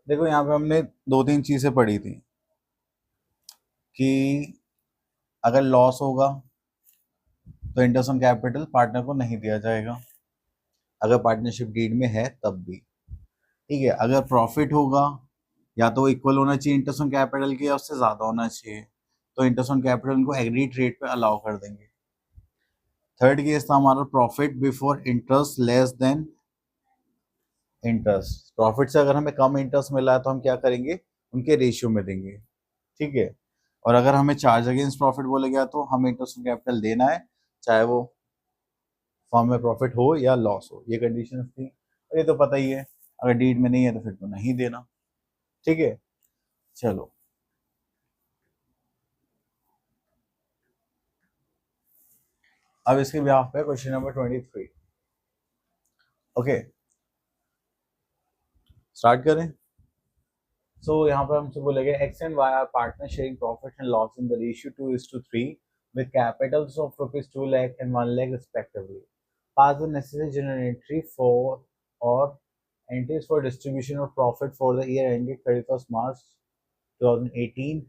देखो यहाँ पे हमने दो तीन चीजें पढ़ी थी कि अगर लॉस होगा तो इंटरेस्ट ऑन कैपिटल पार्टनर को नहीं दिया जाएगा, अगर पार्टनरशिप डीड में है तब भी। ठीक है, अगर प्रॉफिट होगा या तो इक्वल होना चाहिए इंटरेस्ट ऑन कैपिटल के या उससे ज्यादा होना चाहिए, तो इंटरेस्ट ऑन कैपिटल उनको एग्रीड रेट पे अलाउ कर देंगे। थर्ड केस था हमारा profit before interest less than interest. Profit से अगर हमें कम इंटरेस्ट मिला है तो हम क्या करेंगे, उनके रेशियो में देंगे। ठीक है, और अगर हमें चार्ज अगेंस्ट प्रॉफिट बोला गया तो हमें इंटरेस्ट ऑन कैपिटल देना है, चाहे वो फॉर्म में प्रॉफिट हो या लॉस हो। ये कंडीशन थी, और ये तो पता ही है, अगर डीड में नहीं है तो फिर तो नहीं देना। ठीक है, चलो अब इसके बिहाफ पे क्वेश्चन नंबर 23। ओके, स्टार्ट करें। सो यहाँ पर हमसे बोला गया x and y are partner sharing profit and loss in the ratio 2:3 with capitals of rupees 2 lakh and 1 lakh respectively. Pass the necessary journal entry for or entries for distribution of profit for the year ended 31st March 2018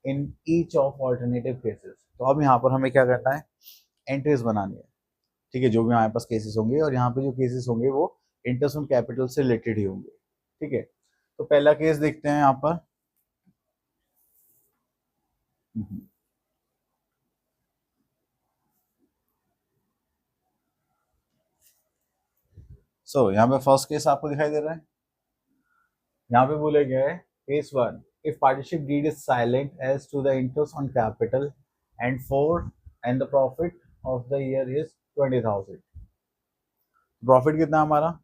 in each of alternative cases. तो अब यहाँ पर हमें क्या करना है, entries बनानी है। ठीक है, जो भी हमारे पास केसेस होंगे, और यहाँ पे जो केसेस होंगे वो इंटरेस्ट ऑन कैपिटल से रिलेटेड ही होंगे। ठीक है, तो पहला केस देखते हैं यहाँ पर। यहाँ पे फर्स्ट केस आपको दिखाई दे रहा है। यहाँ पे बोले गया है case one, if partnership deed is silent as to the interest on capital and the profit of the year is 20,000। Profit कितना है हमारा,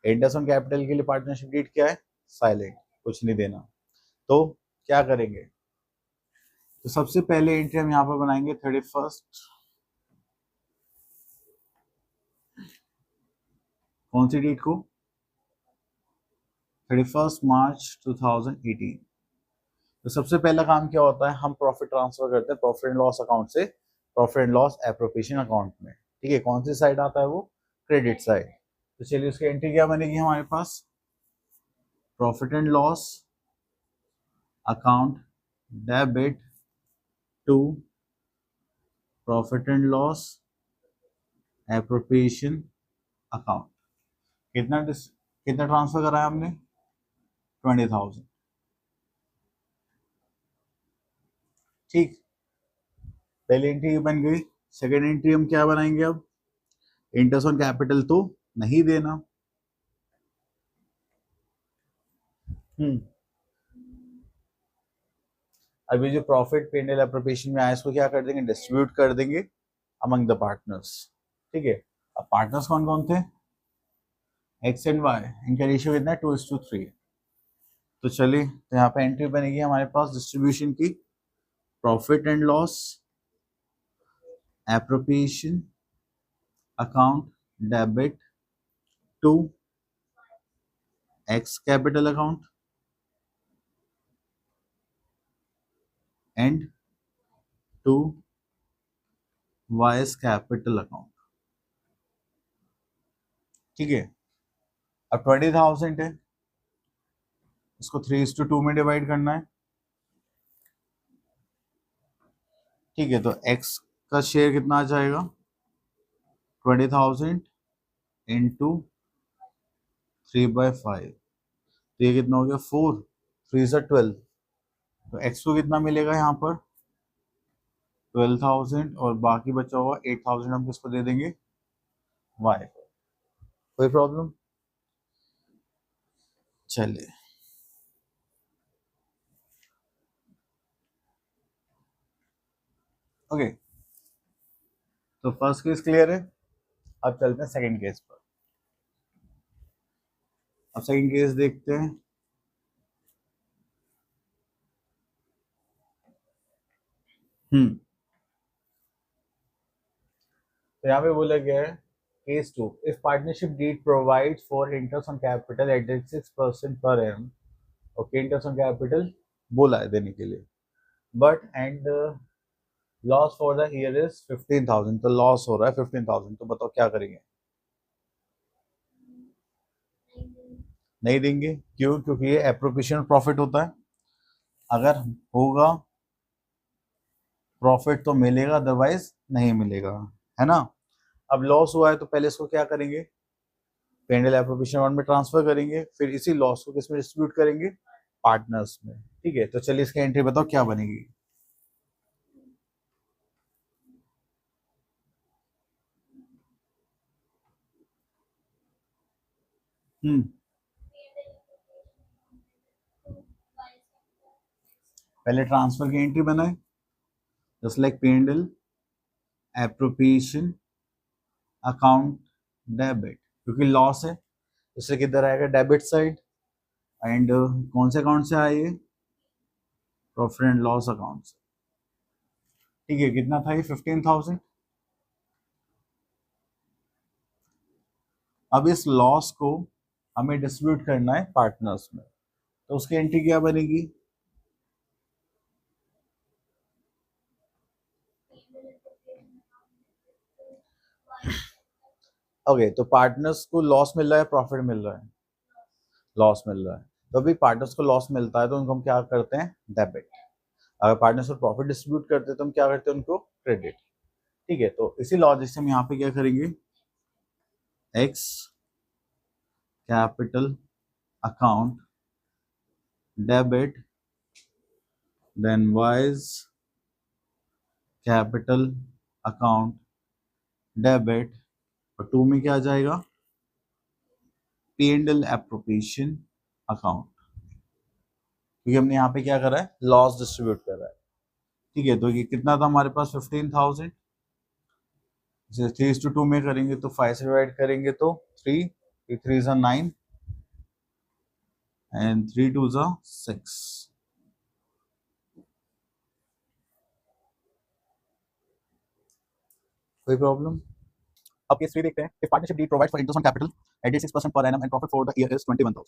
इंटरेस्ट ऑन कैपिटल के लिए पार्टनरशिप डीड क्या है, साइलेंट, कुछ नहीं देना। तो क्या करेंगे, तो सबसे पहले एंट्री हम यहाँ पर बनाएंगे 31st, कौन सी डेट को, 31st मार्च 2018। तो सबसे पहला काम क्या होता है, हम प्रॉफिट ट्रांसफर करते हैं प्रॉफिट एंड लॉस अकाउंट से profit and loss appropriation account में। ठीक है, कौन सी साइड आता है वो, क्रेडिट साइड। तो चलिए उसकी एंट्री क्या बनेगी हमारे पास, profit and loss account debit to profit and loss appropriation account. कितना ट्रांसफर कराया हमने, 20,000। ठीक, पहली एंट्री बन गई। सेकेंड एंट्री हम क्या बनाएंगे, अब इंटरेस्ट ऑन कैपिटल तो नहीं देना। अभी जो प्रॉफिट पेंडल एप्रोप्रिएशन में आया इसको क्या कर देंगे, डिस्ट्रीब्यूट कर देंगे अमंग द पार्टनर्स। ठीक है, अब पार्टनर्स कौन कौन थे, एक्स एंड वाई, इनका रेशियो कितना है, 2:3। तो चलिए, तो यहाँ पे एंट्री बनेगी हमारे पास डिस्ट्रीब्यूशन की, profit and loss appropriation account debit to x capital account and to Y's capital account. ठीक है, अब 20,000 है, इसको 3:2 में डिवाइड करना है। ठीक है, तो x का शेयर कितना आ जाएगा, 20,000 इंटू 3/5। तो ये कितना हो गया, 4, 3 से 12। तो x को कितना मिलेगा यहाँ पर, 12,000, और बाकी बचा हुआ 8,000 हम किसको दे देंगे, y को। कोई प्रॉब्लम, चलिए। ओके, तो फर्स्ट केस क्लियर है। अब चलते हैं सेकंड केस पर। अब सेकंड केस देखते हैं। तो यहाँ पे बोला गया है case 2, if partnership deed provides for interest on capital at 6% per okay, interest on capital बोला है देने के लिए, but and loss for the year is 15,000। तो लॉस हो रहा है 15,000, तो बताओ क्या करेंगे। नहीं देंगे। क्यों? क्योंकि ये एप्रोप्रिएशन प्रॉफिट होता है, अगर होगा प्रॉफिट तो मिलेगा, अदरवाइज नहीं मिलेगा, है ना। अब लॉस हुआ है तो पहले इसको क्या करेंगे, पेंडल एप्रोप्रिएशन वन में ट्रांसफर करेंगे, फिर इसी लॉस को किसमें डिस्ट्रीब्यूट करेंगे, पार्टनर्स में। ठीक है, तो चलिए इसकी एंट्री बताओ क्या बनेगी। हम्म पहले ट्रांसफर की एंट्री बनाए, just like P and L appropriation account debit, क्योंकि लॉस है इससे किधर आएगा, डेबिट साइड। एंड कौन से अकाउंट से आए ये, प्रॉफिट एंड लॉस अकाउंट से। ठीक है, कितना था ये, 15,000। अब इस लॉस को हमें डिस्ट्रीब्यूट करना है पार्टनर्स में, तो उसकी एंट्री क्या बनेगी, ओके। तो पार्टनर्स को लॉस मिल रहा है, प्रॉफिट मिल रहा है, लॉस मिल रहा है। तो अभी पार्टनर्स को लॉस मिलता है तो उनको हम क्या करते हैं, डेबिट। अगर पार्टनर्स को प्रॉफिट डिस्ट्रीब्यूट करते हैं तो हम क्या करते हैं, उनको क्रेडिट। ठीक है, तो इसी लॉजिक से हम यहाँ पे क्या करेंगे, x capital account debit, then y's capital account debit, और टू में क्या आ जाएगा, P and L appropriation account, क्योंकि हमने यहाँ पे क्या करा है, लॉस डिस्ट्रीब्यूट करा है। ठीक है, तो ये कितना था हमारे पास, 15,000। इसे 3:2 में करेंगे तो 5 से डिवाइड करेंगे तो 3, 3 is 9 एंड 3 2 is 6। कोई प्रॉब्लम? अब केस 3 देखते हैं। If partnership deed provide for interest on capital at 6% per annum and profit for the year is 21,000।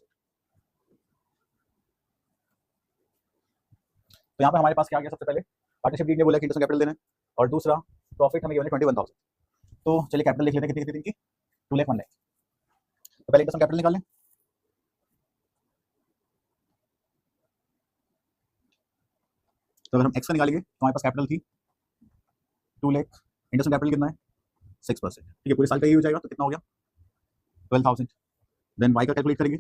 तो यहाँ पे हमारे पास क्या आ गया, सबसे पहले पार्टनरशिप डीड ने बोला कि इंटरेस्ट ऑन कैपिटल देना है, और दूसरा प्रॉफिट हमें गिवन है 21,000। तो चलिए कैपिटल लिख लेते हैं, कितनी 2 लाख 1 लाख। तो पहले इंटरेस्ट ऑन कैपिटल निकाल लें। तो अगर हम एक्स का निकालेंगे तो हमारे पास कैपिटल थी 2 लाख, इंटरेस्ट ऑन कैपिटल कितना है, 6%। ठीक है, पूरे साल का यही हो जाएगा, तो कितना हो गया, 12,000। देन वाई का कैलकुलेट करेंगे,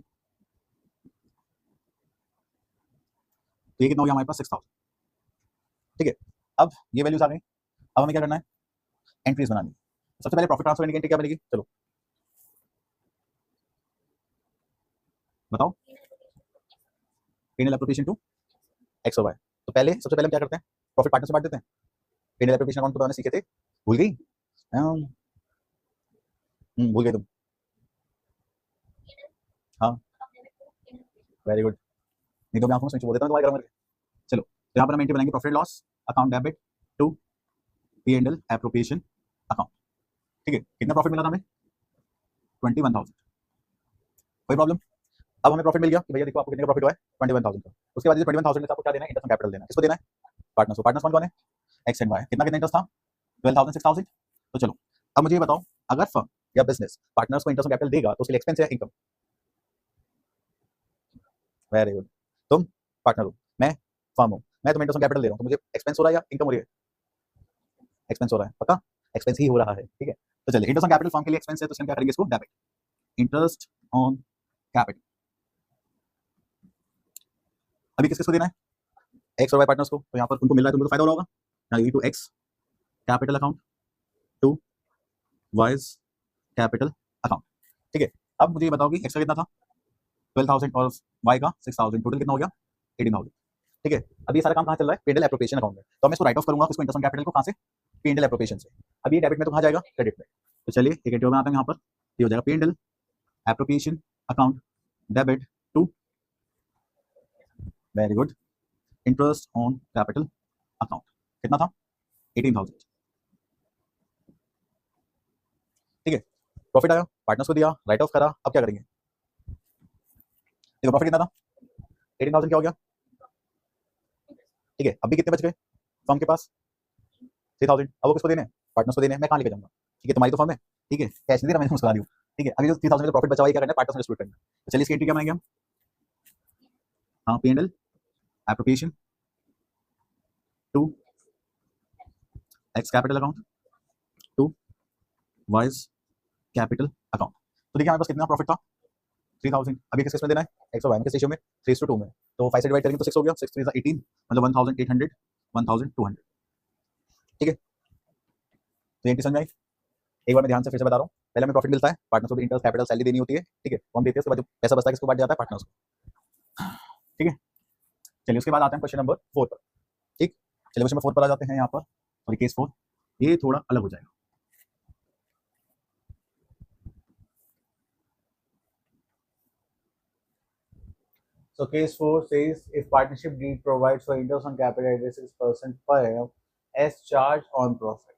तो ये कितना हो गया हमारे पास, 6,000। ठीक है, अब ये वैल्यूज आ गई। अब हमें क्या करना है, एंट्रीज बनानी है। सबसे पहले प्रॉफिट ट्रांसफर की एंट्री क्या बनेगी, चलो बताओ, पेनल एप्रोप्रिएशन टू एक्स और वाई। तो पहले सबसे पहले हम क्या करते हैं, प्रॉफिट पार्टनर से बांट देते हैं। पेनल एप्रोप्रिएशन अकाउंट बताने सीखे थे, भूल गई? भूल गए तुम? हाँ, वेरी गुड। नहीं तो मैं आपको स्विच बोल देता हूँ तुम्हारे घर में। चलो, तो यहाँ पर हम एंट्री बनाएंगे, profit loss account debit to P and L appropriation account. ठीक है, कितना प्रॉफिट मिला था हमें, 21,000। कोई प्रॉब्लम? अब हमें प्रॉफिट मिल गया कि भैया देखो आपको कितने का प्रॉफिट हुआ है, 21,000 का। उसके बाद 21,000 में से आपको क्या देना है, इंटरेस्ट कैपिटल देना है। किसको देना है, पार्टनर्स को। पार्टनर्स कौन कौन है, एक्स एंड वाई। कितना कितना इंटरेस्ट था, 12,000 6,000। तो चलो, अब मुझे ये बताओ, अगर फर्म या बिजनेस पार्टनर्स को इंटरेस्ट कैपिटल देगा तो उसके लिए एक्सपेंस है इनकम। Very good. तुम पार्टनर हो, मैं फर्म हूँ, मैं तुम्हें इंटरेस्ट कैपिटल दे रहा हूँ, तो मुझे एक्सपेंस हो रहा है या इनकम हो रही है, एक्सपेंस हो रहा है, पक्का एक्सपेंस ही हो रहा है। ठीक है, तो चलिए, इंटरेस्ट ऑन कैपिटल फर्म के लिए एक्सपेंस है, तो क्या करेंगे, इसको डेबिट, इंटरेस्ट ऑन कैपिटल। अभी किस किसको देना है, एक्स और वाई पार्टनर्स को। तो यहाँ पर उनको मिल रहा है, तुमको तो फायदा हो रहा होगा। To x capital account to y's capital account. ठीक है, अब मुझे ये बताओ कि एक्स का कितना था, 12,000 और वाई का 6,000, टोटल कितना हो गया, 18,000। ठीक है, अब ये सारा काम कहाँ चल रहा है, पेंडल एप्रोप्रिएशन अकाउंट में। तो मैं इसको राइट ऑफ करूंगा, इसको इंटरेस्ट ऑन कैपिटल को कहाँ से, पेंडल एप्रोप्रिएशन से। अब ये डेबिट में तो कहाँ जाएगा, क्रेडिट में। तो चलिए एक एंट्री बनाते हैं यहाँ पर, ये हो जाएगा P and L appropriation account debit to, very good, interest on capital account. कितना था, 18,000। ठीक है, प्रॉफिट आया, पार्टनर्स को दिया, राइट ऑफ करा। अब क्या करेंगे, देखो प्रॉफिट कितना था, 18,000 क्या हो गया। ठीक है, अभी कितने बच गए फर्म के पास, 3,000। अब वो किसको देने हैं, पार्टनर्स को देने हैं। मैं कहाँ लेके जाऊंगा, ठीक है, तुम्हारी तो फर्म है, ठीक है, कैश नहीं दे रहा, मैंने मुस्कुरा दी हूँ। ठीक है, अभी जो 3000 में प्रॉफिट बचा हुआ है क्या करना है, पार्टनर्स में डिस्ट्रीब्यूट करना है। तो चलिए इसकी एंट्री क्या बनाएंगे हम, हाँ P and L appropriation to x capital account to y's capital account. तो देखिए हमारे पास कितना प्रॉफिट था 3000, अभी किस में देना है, एक्स और वाई में, किस रेशियो में, 3:2 में। तो 5 से डिवाइड करेंगे तो 6 हो गया, 6 3 18, मतलब 1800 1200। ठीक है, तो एंट्री समझ में आई। एक बार मैं ध्यान से फिर से बता रहा हूँ, पहले हमें प्रॉफिट मिलता है, पार्टनर्स को भी इंटरेस्ट कैपिटल सैलरी देनी होती है, ठीक है, वो हम देते हैं, उसके बाद जो पैसा बचता है किसको बांट जाता है, पार्टनर्स को। ठीक है, चलिए उसके बाद आते हैं क्वेश्चन नंबर 4 पर। ठीक, चलिए क्वेश्चन नंबर 4 पर आ जाते हैं यहाँ पर, सॉरी केस 4, ये थोड़ा अलग हो जाएगा। So case 4 says if partnership deed provides for interest on capital at 6% per annum as charge on profit.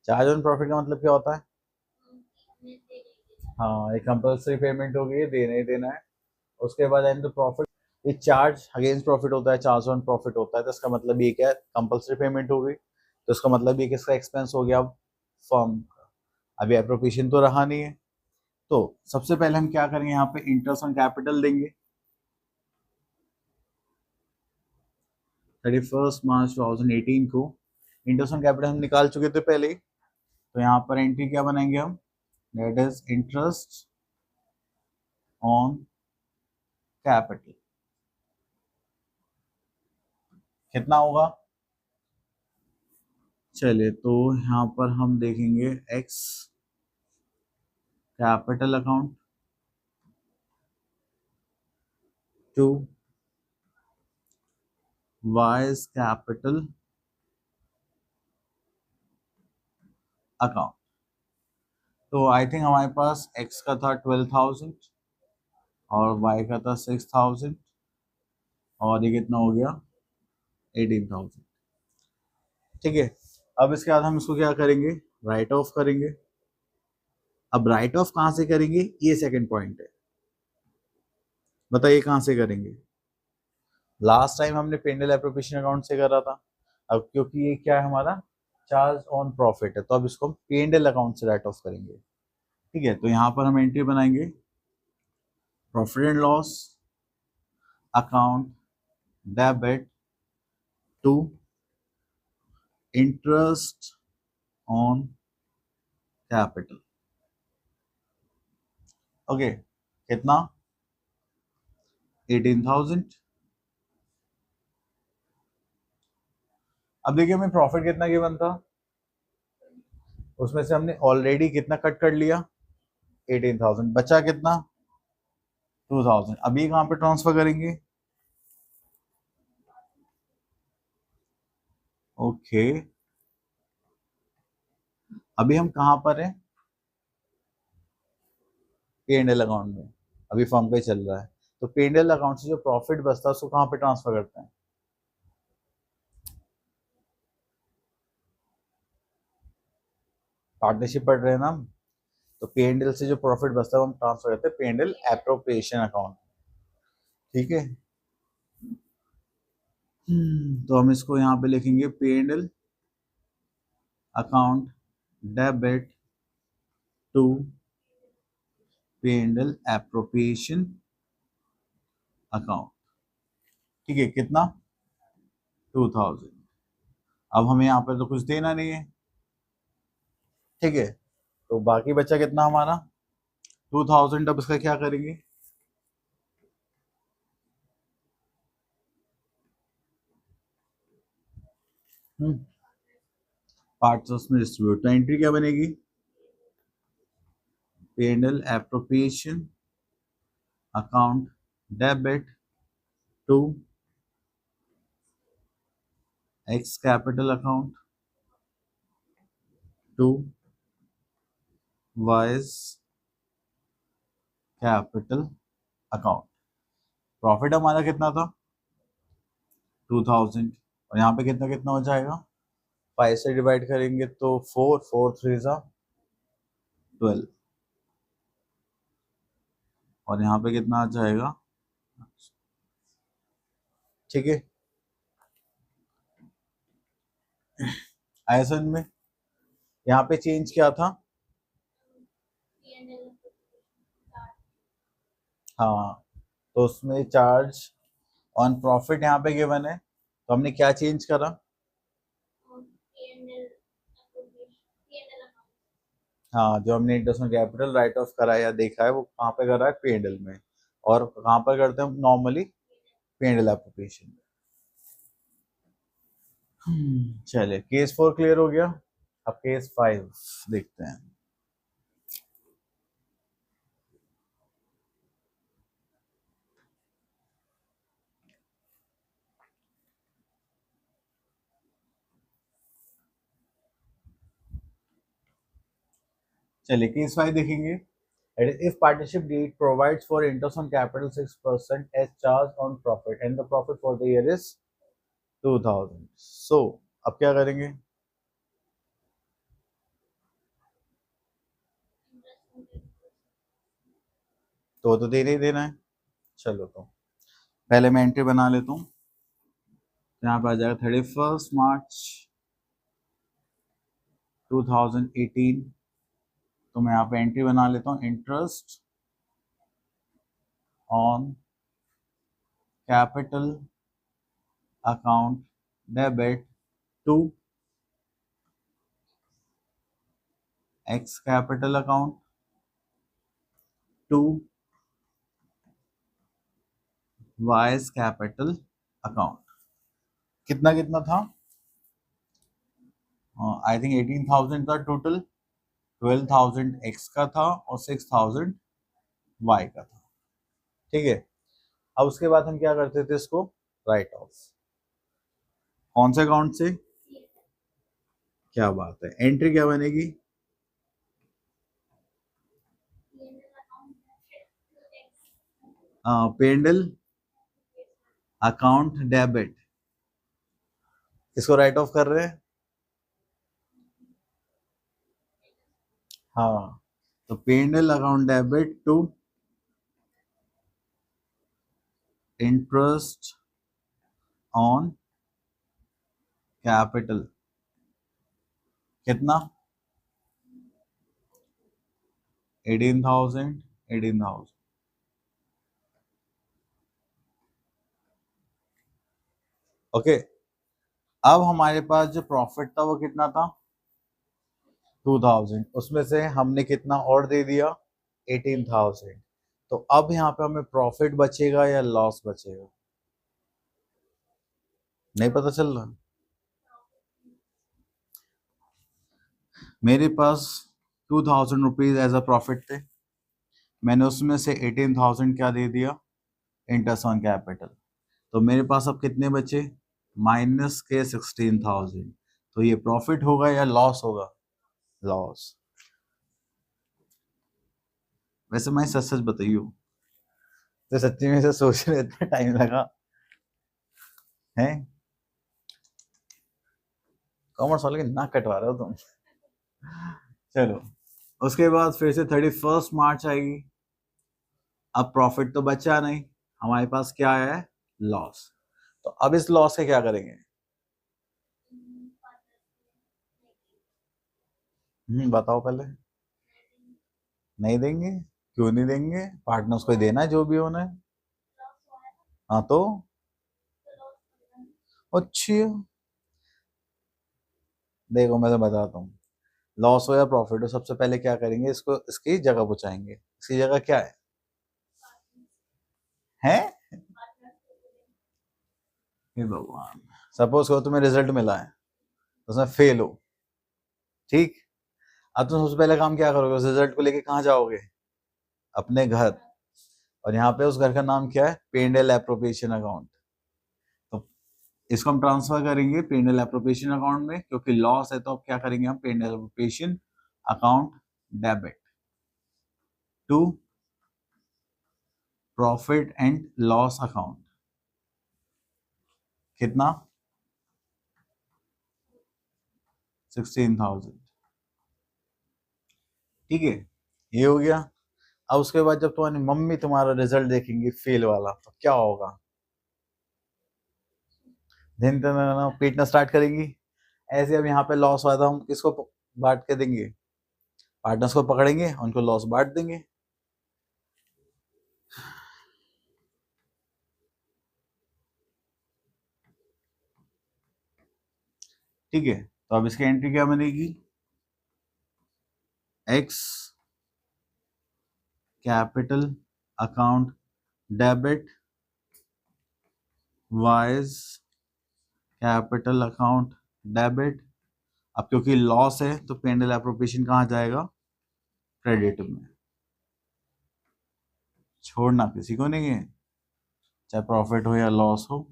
Charge on profit का मतलब क्या होता है, हाँ एक कंपल्सरी पेमेंट होगी, देना ही देना है। उसके बाद एंड द प्रॉफिट, ये चार्ज अगेंस्ट प्रॉफिट होता है, चार्ज ऑन प्रॉफिट होता है, तो इसका मतलब ये क्या है, कंपल्सरी पेमेंट हो गई, तो इसका मतलब ये किसका एक्सपेंस हो गया, फर्म का। अभी एप्रोप्रिएशन तो रहा नहीं है, तो सबसे पहले हम क्या करेंगे, यहाँ पे इंटरेस्ट ऑन कैपिटल देंगे। 31 मार्च 2018 को इंटरेस्ट ऑन कैपिटल हम निकाल चुके थे पहले ही, तो यहाँ पर एंट्री क्या बनाएंगे हम, that is interest on capital. कितना होगा, चलिए तो यहाँ पर हम देखेंगे x capital account to y's capital account. तो आई थिंक हमारे पास एक्स का था 12,000 और वाई का था 6,000 और ये कितना हो गया 18,000। ठीक है, अब इसके बाद हम इसको क्या करेंगे, राइट ऑफ करेंगे। अब राइट ऑफ कहाँ से करेंगे, ये सेकंड पॉइंट है, बताइए कहाँ से करेंगे। लास्ट टाइम हमने पेंडल एप्रोप्रिएशन अकाउंट से करा था, अब क्योंकि ये क्या है हमारा चार्ज ऑन प्रॉफिट है, तो अब इसको हम पेंडल अकाउंट से राइट ऑफ करेंगे। ठीक है, तो यहाँ पर हम एंट्री बनाएंगे profit and loss account debit to interest on capital. Okay, कितना 18,000। अब देखिए हमें प्रॉफिट कितना गिवन था, उसमें से हमने ऑलरेडी कितना कट कर लिया 18,000, बचा कितना 2,000। अभी कहाँ पे ट्रांसफर करेंगे, ओके अभी हम कहाँ पर हैं, P&L अकाउंट में, अभी फर्म पे चल रहा है, तो P&L अकाउंट से जो प्रॉफिट बचता है उसको कहाँ पे ट्रांसफर करते हैं, पार्टनरशिप पढ़ रहे हैं ना हम, तो P&L से जो प्रॉफिट बचता है वो हम ट्रांसफर करते हैं P&L एप्रोप्रिएशन अकाउंट। ठीक है, तो हम इसको यहाँ पे लिखेंगे P&L account debit to P&L appropriation account. ठीक है, कितना 2,000। अब हमें यहाँ पे तो कुछ देना नहीं है, ठीक है, तो बाकी बचा कितना हमारा 2,000। अब इसका क्या करेंगे, पार्ट्स में डिस्ट्रीब्यूट, तो एंट्री क्या बनेगी, P&L appropriation account debit to x capital account to y's capital account. Profit हमारा कितना था 2,000, और यहाँ पे कितना कितना हो जाएगा, 5 से डिवाइड करेंगे तो 4 4 3 12, और यहाँ पे कितना आ जाएगा। ठीक है, आयसन में यहाँ पे चेंज क्या था, हाँ, तो उसमें चार्ज ऑन प्रॉफिट यहाँ पे गिवन है, तो हमने क्या चेंज करा? हाँ, जो हमने interest on capital right of करा या देखा है वो कहाँ पे करा है? P&L में। और कहाँ पर करते हैं नॉर्मली? P&L एप्लीकेशन में। चलिए, केस 4 क्लियर हो गया। अब केस 5 देखते हैं। चलिए, केस 5 देखेंगे। If partnership deed provides for interest on capital 6% as charged on profit and the profit for the year is 2000, so अब क्या करेंगे? तो देना ही देना है। चलो, तो पहले मैं एंट्री बना लेता हूँ। यहाँ पर आ जाएगा 31 मार्च 2018। तो मैं यहाँ पे एंट्री बना लेता हूँ, interest on capital account debit to x capital account to y's capital account. कितना कितना था? आई थिंक 18,000 था टोटल। 12,000 एक्स का था और 6,000 वाई का था। ठीक है, अब उसके बाद हम क्या करते थे? इसको राइट ऑफ। कौन से अकाउंट से? क्या बात है, एंट्री क्या बनेगी? P&L account debit. इसको राइट ऑफ कर रहे हैं। हाँ, तो P&L account debit to interest on capital. कितना? 18,000 18,000। ओके, अब हमारे पास जो प्रॉफिट था वो कितना था? 2,000। उसमें से हमने कितना और दे दिया? 18,000। तो अब यहाँ पे हमें प्रॉफिट बचेगा या लॉस बचेगा? नहीं पता चल रहा। मेरे पास 2,000 रुपीज एज अ प्रॉफिट थे, मैंने उसमें से 18,000 क्या दे दिया? Interest on capital. तो मेरे पास अब कितने बचे? माइनस के 16,000। तो ये प्रॉफिट होगा या लॉस होगा? लॉस। वैसे मैं सच सच बताइयो, तो सच्ची में से सोचने इतना टाइम लगा है? कॉमर्स वाले की नाक कटवा रहे हो तुम। चलो, उसके बाद फिर से 31 मार्च आएगी। अब प्रॉफिट तो बचा नहीं, हमारे पास क्या है? लॉस। तो अब इस लॉस से क्या करेंगे? बताओ पहले। नहीं देंगे। क्यों नहीं देंगे? पार्टनर्स को ही देना है जो भी होना है। हाँ, तो अच्छी। देखो, मैं तो बताता हूँ, लॉस हो या प्रॉफिट हो, सबसे पहले क्या करेंगे? इसको इसकी जगह पहुंचाएंगे। इसकी जगह क्या है? हैं? हे भगवान, सपोज करो तुम्हें रिजल्ट मिला है, उसमें फेल हो। ठीक, अब तुम सबसे पहले काम क्या करोगे? उस रिजल्ट को लेके कहाँ जाओगे? अपने घर। और यहाँ पे उस घर का नाम क्या है? P&L appropriation account. तो इसको हम ट्रांसफर करेंगे P&L एप्रोप्रिएशन अकाउंट में, क्योंकि लॉस है। तो अब क्या करेंगे हम? P&L appropriation account debit to profit and loss account. कितना? 16,000। ठीक है, ये हो गया। अब उसके बाद जब तुम्हारी मम्मी तुम्हारा रिजल्ट देखेंगी फेल वाला, तो क्या होगा? दिन पीटना स्टार्ट करेंगी। ऐसे अब यहाँ पे लॉस हुआ था, हम किसको बांट के देंगे? पार्टनर्स को पकड़ेंगे, उनको लॉस बांट देंगे। ठीक है, तो अब इसकी एंट्री क्या बनेगी, x capital account debit wise capital account debit. अब क्योंकि लॉस है तो पेंडल एप्रोप्रिएशन कहाँ जाएगा, क्रेडिट में, छोड़ना किसी को नहीं है, चाहे प्रॉफिट हो या लॉस हो।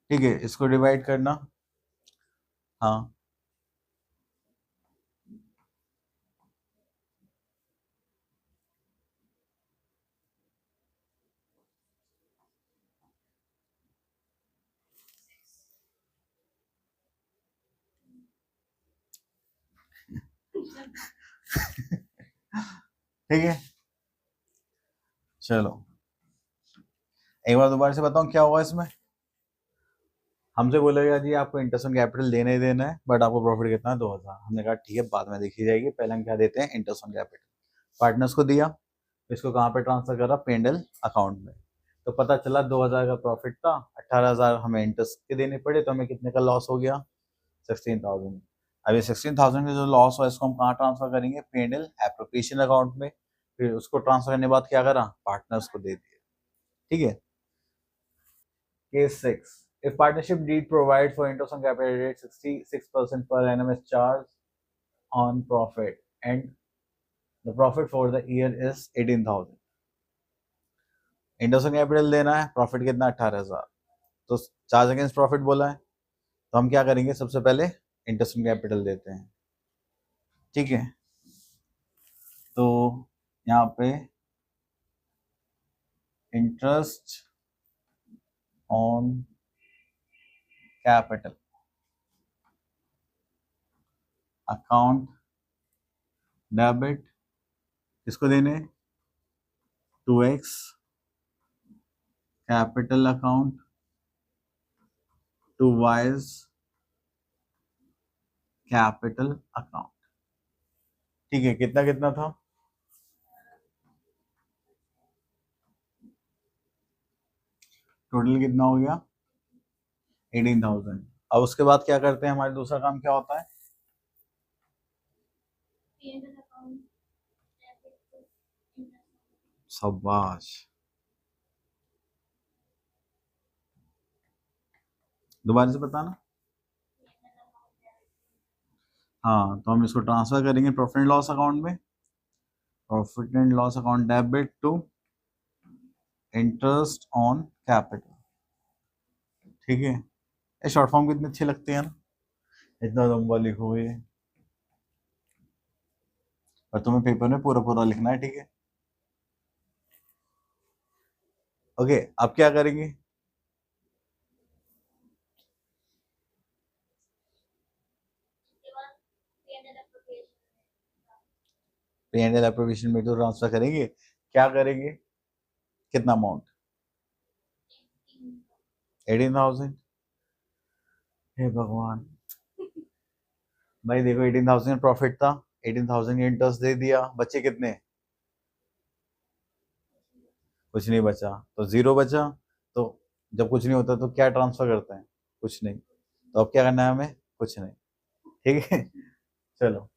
ठीक है, इसको डिवाइड करना। हाँ, ठीक है, चलो एक बार दोबारा से बताऊं क्या हुआ इसमें। हमसे बोलेगा जी आपको इंटरेस्ट ऑन कैपिटल देना ही देना है, बट आपको प्रॉफिट कितना है, 2000। हमने कहा ठीक है, बाद में देखी जाएगी, पहले हम क्या देते हैं, इंटरेस्ट ऑन कैपिटल। पार्टनर्स को दिया, इसको कहाँ पे ट्रांसफर करा, पेंडल अकाउंट में। तो पता चला 2000 का प्रॉफिट था, 18,000 हमें इंटरेस्ट के देने पड़े, तो हमें कितने का लॉस हो गया, 16,000। अब ये 16,000 का जो लॉस हुआ इसको हम कहाँ ट्रांसफर करेंगे, पेंडल एप्रोप्रिएशन अकाउंट में। फिर उसको ट्रांसफर करने के बाद क्या करा, पार्टनर्स को दे दिया। ठीक है, case 6, if partnership deed provides for interest on capital rate 66% per annum is charged on profit and the profit for the year is 18,000। Interest on capital देना है, प्रॉफिट कितना, 18,000, तो चार्ज अगेंस्ट प्रॉफिट बोला है, तो हम क्या करेंगे, सबसे पहले इंटरेस्ट ऑन कैपिटल देते हैं। ठीक है, तो यहाँ पे interest on capital account debit किसको देने, 2x capital account to y's capital account. ठीक है, कितना कितना था, टोटल कितना हो गया, 18,000। अब उसके बाद क्या करते हैं, हमारे दूसरा काम क्या होता है, शाबाश, दोबारा से बताना। हाँ, तो हम इसको ट्रांसफर करेंगे प्रॉफिट एंड लॉस अकाउंट में, profit and loss account debit to interest on capital. ठीक है, ये शॉर्ट फॉर्म कितने अच्छे लगते हैं ना, इतना लंबा लिखोगे, और तुम्हें पेपर में पूरा पूरा लिखना है। ठीक है, ओके, अब क्या करेंगे, P&L एप्रोप्रिएशन में तो ट्रांसफर करेंगे, क्या करेंगे, कितना अमाउंट, 18,000। हे भगवान, भाई देखो 18,000 प्रॉफिट था, 18,000 का इंटरेस्ट दे दिया, बचे कितने, कुछ नहीं बचा, तो जीरो बचा। तो जब कुछ नहीं होता तो क्या ट्रांसफर करते हैं, कुछ नहीं, तो अब क्या करना है हमें, कुछ नहीं। ठीक है, चलो